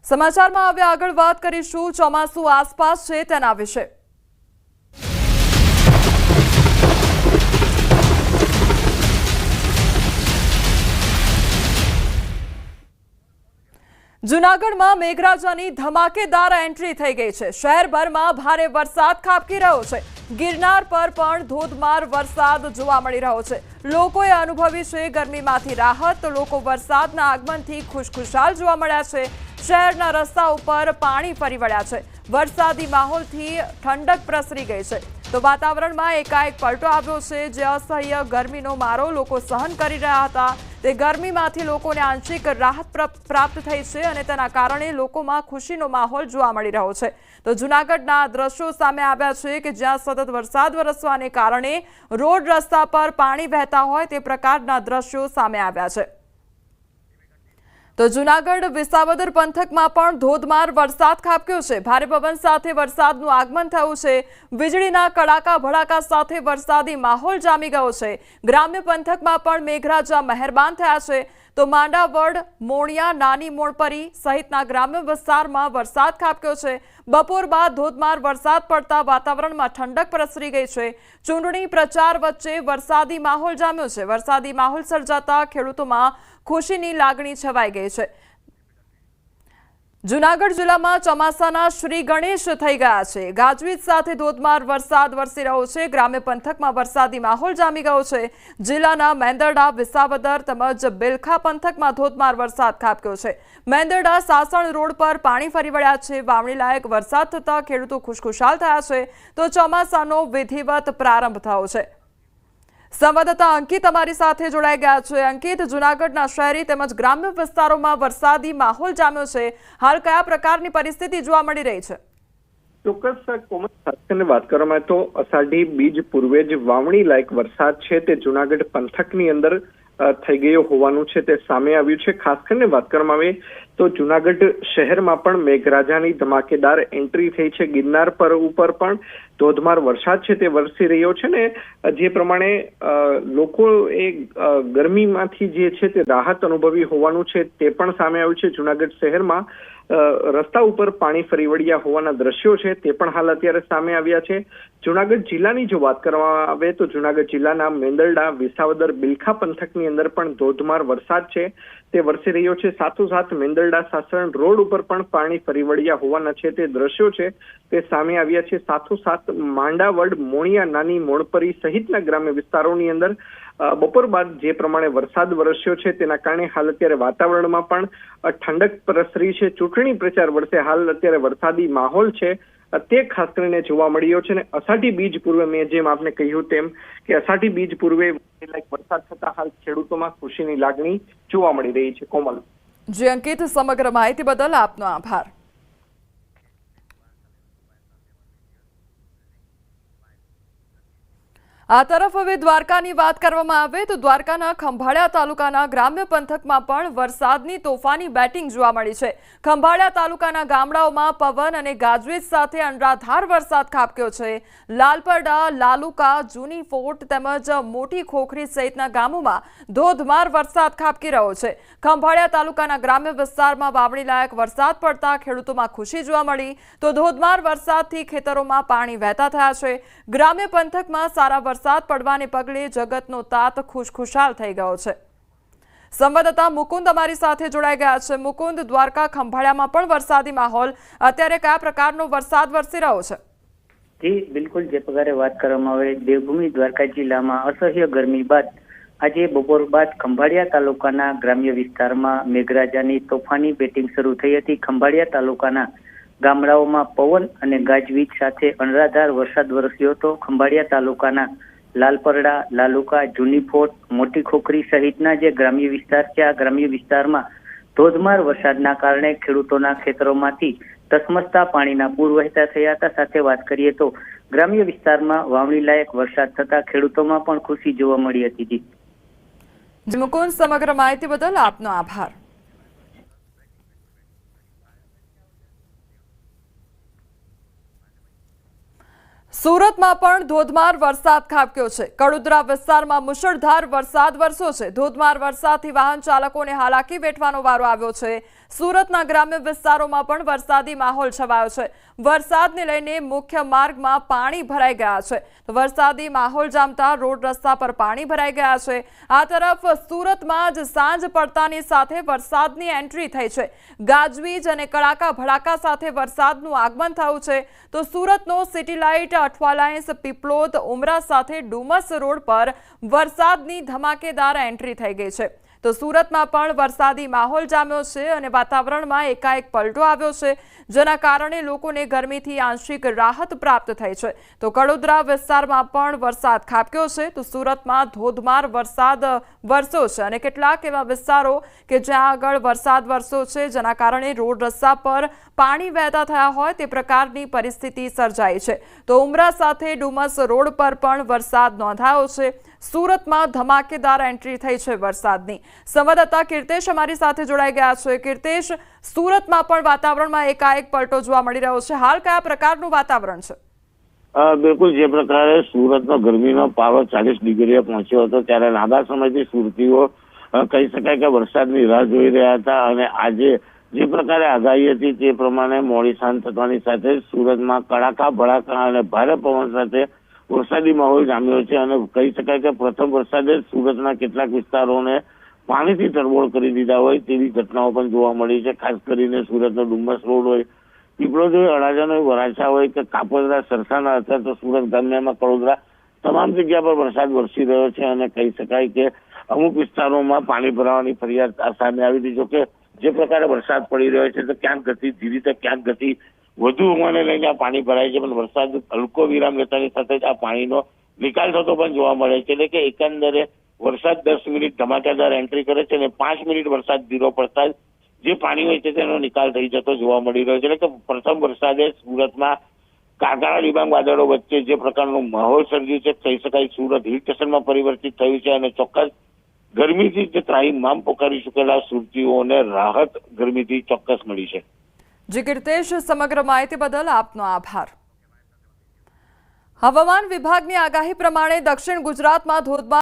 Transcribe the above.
સમાચારમાં હવે આગળ વાત કરીશું ચોમાસું આસપાસ છે તેના વિશે। જૂનાગઢમાં મેઘરાજાની ધમાકેદાર એન્ટ્રી થઈ ગઈ છે। શહેરભરમાં ભારે વરસાદ ખાબકી રહ્યો છે। ગિરનાર પર પણ ધોધમાર વરસાદ જોવા મળી રહ્યો છે। લોકોએ અનુભવી છે ગરમીમાંથી રાહત, તો લોકો વરસાદના આગમનથી ખુશખુશાલ જોવા મળ્યા છે। શહેરના રસ્તા ઉપર પાણી ફરી વળ્યા છે। વરસાદી માહોલથી ઠંડક પ્રસરી ગઈ છે, તો વાતાવરણમાં એકાએક પલટો આવ્યો છે। જે અસહ્ય ગરમીનો મારો લોકો સહન કરી રહ્યા હતા, તે ગરમીમાંથી લોકોને આંશિક રાહત પ્રાપ્ત થઈ છે અને તેના કારણે લોકોમાં ખુશીનો માહોલ જોવા મળી રહ્યો છે। તો જૂનાગઢના દ્રશ્યો સામે આવ્યા છે કે જ્યાં સતત વરસાદ વરસવાને કારણે રોડ રસ્તા પર પાણી વહેતા હોય તે પ્રકારના દ્રશ્યો સામે આવ્યા છે। તો જૂનાગઢ વિસાવદર પંથકમાં પણ ધોધમાર વરસાદ ખાબક્યો છે। ભારે પવન સાથે વરસાદનું આગમન થયું છે। વીજળીના કડાકા ભડાકા સાથે વરસાદી માહોલ જામી ગયો છે। ગ્રામ્ય પંથકમાં પણ મેઘરાજા મહેરબાન થયા છે। તો માંડાવડ, મોણિયા, નાની મોણપરી સહિતના ગ્રામ્ય વિસ્તારમાં વરસાદ ખાબક્યો છે। બપોર બાદ ધોધમાર વરસાદ પડતા વાતાવરણમાં ઠંડક પ્રસરી ગઈ છે। ચૂંટણી પ્રચાર વચ્ચે વરસાદી માહોલ જામ્યો છે। વરસાદી માહોલ સર્જાતા ખેડૂતોમાં ખુશીની લાગણી છવાઈ ગઈ છે। જૂનાગઢ જિલ્લામાં ચોમાસાના શ્રી ગણેશ થઈ ગયા છે। ગાજવીજ સાથે ધોધમાર વરસાદ વરસી રહ્યો છે। ગ્રામ્ય પંથકમાં વરસાદી માહોલ જામી ગયો છે। જિલ્લાના મેંદરડા, વિસાવદર તેમજ બેલખા પંથકમાં ધોધમાર વરસાદ ખાબક્યો છે। મેંદરડા સાસણ રોડ પર પાણી ફરી વળ્યા છે। વાવણી લાયક વરસાદ થતા ખેડૂતો ખુશખુશાલ થયા છે, તો ચોમાસાનો વિધિવત પ્રારંભ થયો છે। સંવાદદાતા અંકિત અમારી સાથે જોડાઈ ગયા છે। અંકિત, જૂનાગઢના શહેરી તેમજ ગ્રામ્ય વિસ્તારોમાં વરસાદી માહોલ જામ્યો છે। હાલ કયા પ્રકારની પરિસ્થિતિ જોવા મળી રહી છે? ચોક્કસ કોમલ, ખાસ કરીને વાત કરવામાં તો અષાઢી બીજ પૂર્વે જ વાવણી લાયક વરસાદ છે તે જૂનાગઢ પંથકની અંદર થઈ ગયો હોવાનું છે તે સામે આવ્યું છે। ખાસ કરીને વાત કરવામાં આવે તો જૂનાગઢ શહેરમાં પણ મેઘરાજાની ધમાકેદાર એન્ટ્રી થઈ છે। ગિરનાર પર ઉપર પણ ધોધમાર વરસાદ છે તે વરસી રહ્યો છે ને જે પ્રમાણે લોકો એ ગરમીમાંથી જે છે તે રાહત અનુભવી હોવાનું છે તે પણ સામે આવ્યું છે। જૂનાગઢ શહેરમાં રસ્તા ઉપર પાણી ફરી વળ્યા હોવાના દ્રશ્યો છે તે પણ હાલ અત્યારે સામે આવ્યા છે। જૂનાગઢ જિલ્લાની જો વાત કરવામાં આવે તો જૂનાગઢ જિલ્લાના મેંદરડા, વિસાવદર, બિલખા પંથકની અંદર પણ ધોધમાર વરસાદ છે તે વરસી રહ્યો છે। સાથોસાથ મેંદરડા સાસણ રોડ ઉપર પણ પાણી ફરી વળ્યા હોવાના છે તે દ્રશ્યો છે તે સામે આવ્યા છે। સાથોસાથ માંડાવડ, મોણિયા, નાની મોણપરી સહિતના ગ્રામ્ય વિસ્તારોની અંદર બપોર બાદ જે પ્રમાણે વરસાદ વરસ્યો છે તેના કારણે હાલ અત્યારે વાતાવરણમાં પણ ઠંડક પ્રસરી છે। ચૂંટણી પ્રચાર વર્ષે હાલ અત્યારે વરસાદી માહોલ છે તે ખાસ કરીને જોવા મળ્યો છે ને અષાઢી બીજ પૂર્વે મેં જેમ આપને કહ્યું તેમ કે અષાઢી બીજ પૂર્વે વરસાદ થતા હાલ ખેડૂતોમાં ખુશીની લાગણી જોવા મળી રહી છે। કોમલ જી અંકિત, સમગ્ર માહિતી બદલ આપનો આભાર। આ તરફ હવે દ્વારકાની વાત કરવામાં આવે તો દ્વારકાના ખંભાળિયા તાલુકાના ગ્રામ્ય પંથકમાં પણ વરસાદની તોફાની બેટિંગ જોવા મળી છે। ખંભાળિયા તાલુકાના ગામડાઓમાં પવન અને ગાજવીજ સાથે અનરાધાર વરસાદ ખાબક્યો છે। લાલપરડા, લાલુકા, જૂની ફોર્ટ તેમજ મોટી ખોખરી સહિતના ગામોમાં ધોધમાર વરસાદ ખાબકી રહ્યો છે। ખંભાળિયા તાલુકાના ગ્રામ્ય વિસ્તારમાં વાવણી લાયક વરસાદ પડતા ખેડૂતોમાં ખુશી જોવા મળી, તો ધોધમાર વરસાદથી ખેતરોમાં પાણી વહેતા થયા છે। ગ્રામ્ય પંથકમાં સારા વરસાદ પડવાને પગલે જગતનો તાત ખુશખુશાલ થઈ ગયો છે। સંવાદદાતા મુકુંદ અમારી સાથે જોડાઈ ગયા છે। મુકુંદ, દ્વારકા ખંભાળિયામાં પણ વરસાદી માહોલ, અત્યારે કયા પ્રકારનો વરસાદ વરસી રહ્યો છે? જી બિલકુલ, જે પ્રકારે વાત કરવામાં આવે દેવભૂમિ દ્વારકા જિલ્લામાં અસહ્ય ગરમી બાદ આજે બપોર બાદ ખંભાળિયા તાલુકાના ગ્રામ્ય વિસ્તારમાં મેઘરાજાની તોફાની બેટિંગ શરૂ થઈ હતી। ખંભાળિયા તાલુકાના ગામડાઓમાં પવન અને ગાજવીજ સાથે અનરાધાર વરસાદ વરસ્યો હતો। ખંભાળિયા તાલુકાના લાલપરડા, લાલુકા, જૂની ફોર્ટ, મોટી ખોખરી સહિતના જે ગ્રામ્ય વિસ્તાર છે આ ગ્રામ્ય વિસ્તારમાં ધોધમાર વરસાદના કારણે ખેડૂતોના ખેતરોમાંથી તસમસતા પાણીના પૂર વહેતા થયા હતા। સાથે વાત કરીએ તો ગ્રામ્ય વિસ્તારમાં વાવણી લાયક વરસાદ થતા ખેડૂતોમાં પણ ખુશી જોવા મળી હતી। મુકુંદ, સમગ્ર માહિતી બદલ આપનો આભાર। સુરતમાં પણ ધોધમાર વરસાદ ખાબક્યો છે। કડોદરા વિસ્તારમાં મુશળધાર વરસાદ વરસ્યો છે। ધોધમાર વરસાદથી વાહન ચાલકોને હાલાકી વેઠવાનો વારો આવ્યો છે। સુરતના ગ્રામ્ય વિસ્તારોમાં પણ વરસાદી માહોલ છવાયો છે. વરસાદને લઈને મુખ્ય માર્ગમાં પાણી ભરાઈ ગયા છે. તો વરસાદી માહોલ જામતા રોડ રસ્તા પર પાણી ભરાઈ ગયા છે. આ તરફ સુરતમાં જ સાંજ પડતાની સાથે વરસાદની એન્ટ્રી થઈ છે. ગાજવીજ અને કડાકા ભડાકા સાથે વરસાદનું આગમન થયું છે. તો સુરતનો સિટી લાઇટ, અઠવાલાઇન્સ, પીપલોદ, ઉમરા સાથે ડુમસ રોડ પર વરસાદની ધમાકેદાર એન્ટ્રી થઈ ગઈ છે. તો સુરતમાં પણ વરસાદી માહોલ જામ્યો છે અને વાતાવરણમાં એકાએક પલટો આવ્યો છે, જેના કારણે લોકોને ગરમીથી આંશિક રાહત પ્રાપ્ત થઈ છે. તો કડોદરા વિસ્તારમાં પણ વરસાદ ખાબક્યો છે. તો સુરતમાં ધોધમાર વરસાદ વરસ્યો છે અને કેટલાક એવા વિસ્તારો કે જ્યાં આગળ વરસાદ વરસ્યો છે, જેના કારણે રોડ રસ્તા પર પાણી વહેતા થયા હોય તે પ્રકારની પરિસ્થિતિ સર્જાઈ છે. તો ઉમરા સાથે ડુમસ રોડ પર પણ વરસાદ નોંધાયો છે. સુરતમાં ધમાકેદાર એન્ટ્રી થઈ છે વરસાદની. સંવાદદાતા કીર્તેશ અમારી સાથે જોડાઈ ગયા છે. કીર્તેશ, સુરતમાં પણ વાતાવરણમાં એકાએક પલટો જોવા મળી રહ્યો છે. હાલ કયા પ્રકારનું વાતાવરણ છે? બિલકુલ જે પ્રકારે સુરતનો ગરમીનો પારો 40 ડિગ્રીએ પહોંચ્યો હતો, ત્યારે લાંબા સમયથી સુરતીઓ કહી શકાય કે વરસાદની રાહ જોઈ રહ્યા હતા અને આજે જે પ્રકારે આગાહી હતી તે પ્રમાણે મોડી સાંજ થવાની સાથે સુરતમાં કડાકા ભડાકા અને ભારે પવન સાથે વરસાદી માહોલ જામ્યો છે અને કહી શકાય કે પ્રથમ વરસાદે સુરતના કેટલાક વિસ્તારોને પાણીથી તરબોળ કરી દીધા હોય તેવી ઘટનાઓ પણ જોવા મળી છે. ખાસ કરીને સુરતનો ડુમસ રોડ હોય, પીપળોદ હોય, અડાજણ હોય, વરાછા હોય કે કાપોદ્રા, સરસાના અથવા તો સુરત ગ્રામ્યમાં કડોદરા, તમામ જગ્યા પર વરસાદ વરસી રહ્યો છે અને કહી શકાય કે અમુક વિસ્તારોમાં પાણી ભરાવાની ફરિયાદ સામે આવી હતી. જોકે જે પ્રકારે વરસાદ પડી રહ્યો છે તો ક્યાંક ગતિ ધીરી તો ક્યાંક ગતિ વધુ હોવાને લઈને આ પાણી ભરાય છે, પણ વરસાદ હલકો વિરામ લેતાની સાથે જ આ પાણીનો નિકાલ થતો પણ જોવા મળે છે. એટલે કે એકંદરે વરસાદ 10 મિનિટ ધમાકેદાર એન્ટ્રી કરે છે અને 5 મિનિટ વરસાદ ધીરો પડતા જે પાણી હોય છે તેનો નિકાલ થઈ જતો જોવા મળી રહ્યો છે. એટલે કે પ્રથમ વરસાદે સુરતમાં કાળા ડિબાંગ વાદળો વચ્ચે જે પ્રકારનું માહોલ સર્જ્યું છે કહી શકાય સુરત હિલ સ્ટેશનમાં પરિવર્તિત થયું છે અને ચોક્કસ ગરમીથી જે ત્રાહિમામ પોકારી ચૂકેલા સુરતીઓને રાહત ગરમીથી ચોક્કસ મળી છે. જી કીર્તેશ, સમગ્ર માહિતી બદલ આપનો આભાર. હવામાન વિભાગની આગાહી પ્રમાણે દક્ષિણ ગુજરાતમાં ધોધમાર